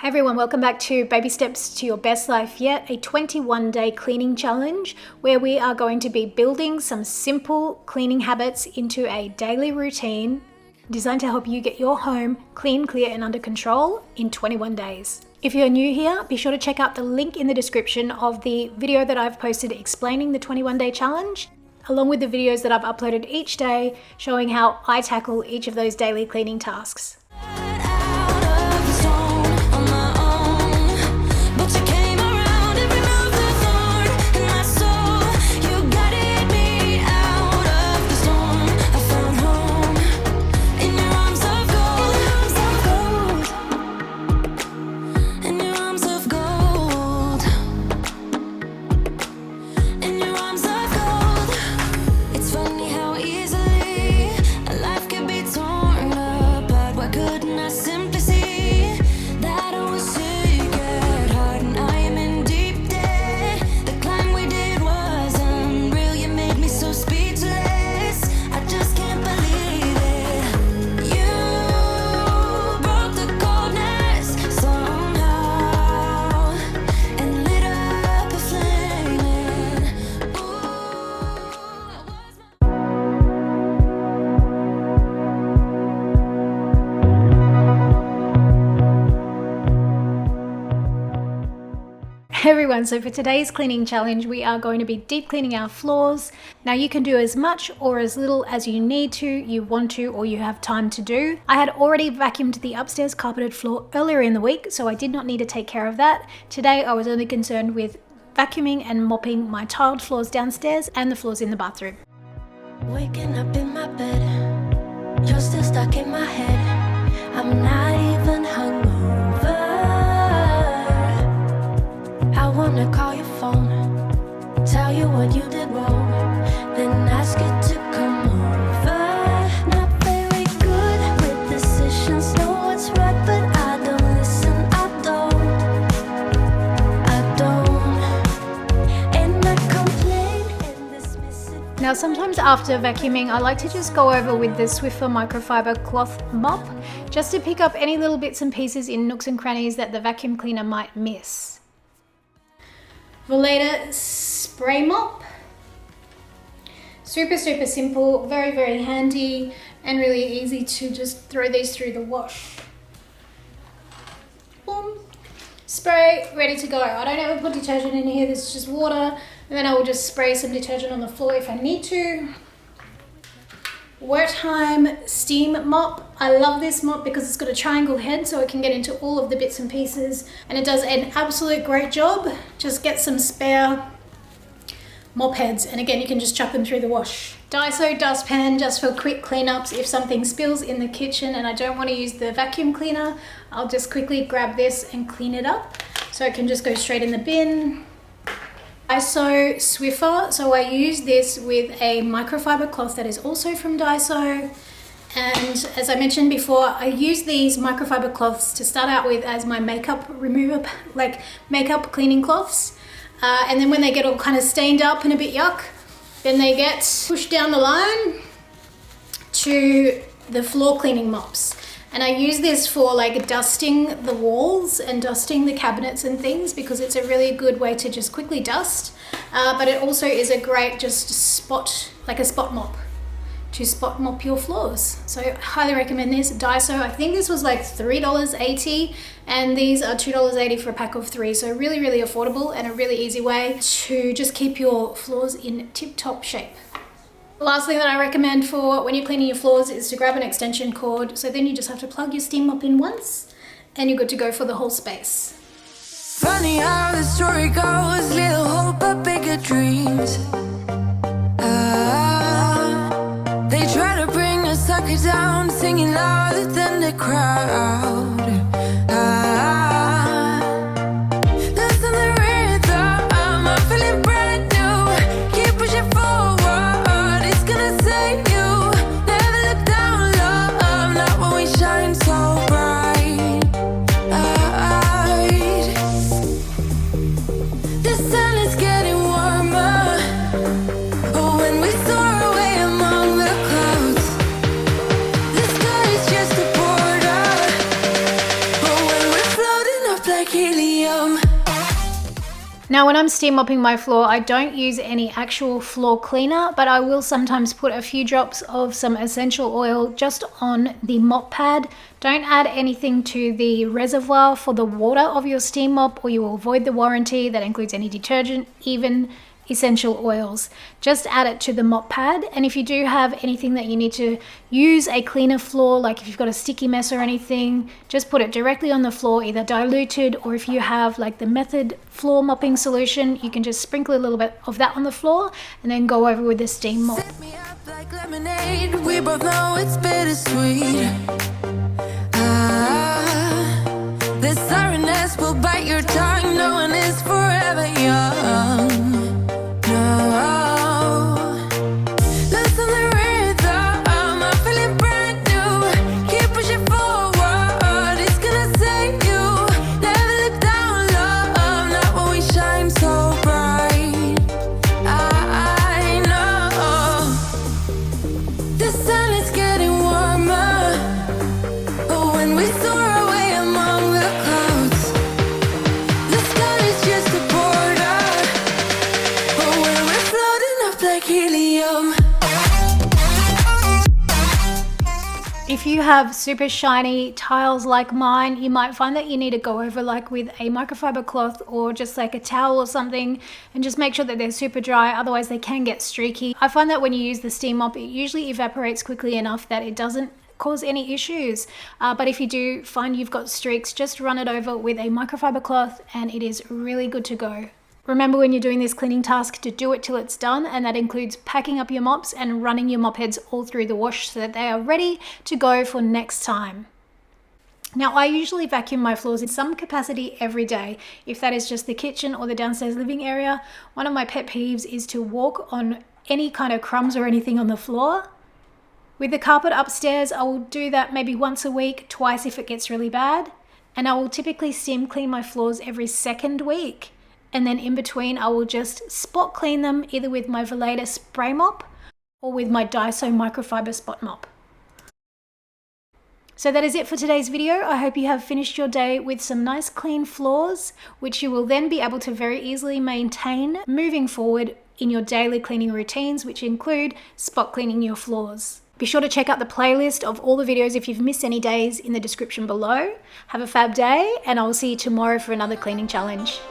Hi everyone, welcome back to Baby Steps to Your Best Life Yet, a 21-day cleaning challenge where we are going to be building some simple cleaning habits into a daily routine designed to help you get your home clean, clear and under control in 21 days. If you're new here, be sure to check out the link in the description of the video that I've posted explaining the 21-day challenge, along with the videos that I've uploaded each day showing how I tackle each of those daily cleaning tasks. Hey everyone, so for today's cleaning challenge we are going to be deep cleaning our floors. Now you can do as much or as little as you need to, you want to, or you have time to do. I had already vacuumed the upstairs carpeted floor earlier in the week, so I did not need to take care of that. Today I was only concerned with vacuuming and mopping my tiled floors downstairs and the floors in the bathroom. Waking up in my bed, you're still stuck in my head. I'm not even hungover. I wanna call your phone, tell you what you did wrong, then ask you to come over. Not very good with decisions, know what's right, but I don't listen, I don't, and I complain and dismiss it. Now sometimes after vacuuming I like to just go over with the Swiffer microfiber cloth mop just to pick up any little bits and pieces in nooks and crannies that the vacuum cleaner might miss. VILEDA spray mop. Super simple, very handy and really easy to just throw these through the wash. Boom. Spray, ready to go. I don't ever put detergent in here, this is just water, and then I will just spray some detergent on the floor if I need to. Wertheim steam mop. I love this mop because it's got a triangle head so it can get into all of the bits and pieces and it does an absolute great job. Just get some spare mop heads and again you can just chuck them through the wash. DAISO dustpan just for quick cleanups. If something spills in the kitchen and I don't want to use the vacuum cleaner, I'll just quickly grab this and clean it up so it can just go straight in the bin. DAISO Swiffer, so I use this with a microfiber cloth that is also from DAISO, and as I mentioned before I use these microfiber cloths to start out with as my makeup remover, like makeup cleaning cloths, and then when they get all kind of stained up and a bit yuck, then they get pushed down the line to the floor cleaning mops. And I use this for like dusting the walls and dusting the cabinets and things because it's a really good way to just quickly dust. But it also is a great just spot, like a spot mop, to spot mop your floors. So I highly recommend this. DAISO, I think this was like $3.80 and these are $2.80 for a pack of 3. So really affordable and a really easy way to just keep your floors in tip-top shape. The last thing that I recommend for when you're cleaning your floors is to grab an extension cord, so then you just have to plug your steam mop in once and you're good to go for the whole space. Funny how the story goes, little hope but bigger dreams. They try to bring a sucker down, singing louder than the crowd. Listen to the rhythm, I'm feeling brand new. Keep pushing forward, it's gonna save you. Never look down, love, not when we shine so bright. The sun is getting warmer. Oh, when we soar away among the clouds, the sky is just a border. helium. Now when I'm steam mopping my floor, I don't use any actual floor cleaner, but I will sometimes put a few drops of some essential oil just on the mop pad. Don't add anything to the reservoir for the water of your steam mop or you will void the warranty. That includes any detergent, even essential oils. Just add it to the mop pad, and if you do have anything that you need to use a cleaner floor, like if you've got a sticky mess or anything, just put it directly on the floor, either diluted, or if you have like the Method floor mopping solution, you can just sprinkle a little bit of that on the floor and then go over with the steam mop. Set me up like lemonade. We both know it's bittersweet. This sorrowness will bite your tongue. No one is forever young. If you have super shiny tiles like mine, you might find that you need to go over like with a microfiber cloth or just like a towel or something and just make sure that they're super dry, otherwise they can get streaky. I find that when you use the steam mop, it usually evaporates quickly enough that it doesn't cause any issues, but if you do find you've got streaks, just run it over with a microfiber cloth and it is really good to go. Remember when you're doing this cleaning task to do it till it's done, and that includes packing up your mops and running your mop heads all through the wash so that they are ready to go for next time. Now I usually vacuum my floors in some capacity every day. If that is just the kitchen or the downstairs living area, one of my pet peeves is to walk on any kind of crumbs or anything on the floor. With the carpet upstairs, I will do that maybe once a week, twice if it gets really bad, and I will typically steam clean my floors every second week. And then in between, I will just spot clean them either with my VILEDA spray mop or with my DAISO microfiber spot mop. So that is it for today's video. I hope you have finished your day with some nice clean floors, which you will then be able to very easily maintain moving forward in your daily cleaning routines, which include spot cleaning your floors. Be sure to check out the playlist of all the videos if you've missed any days in the description below. Have a fab day, and I will see you tomorrow for another cleaning challenge.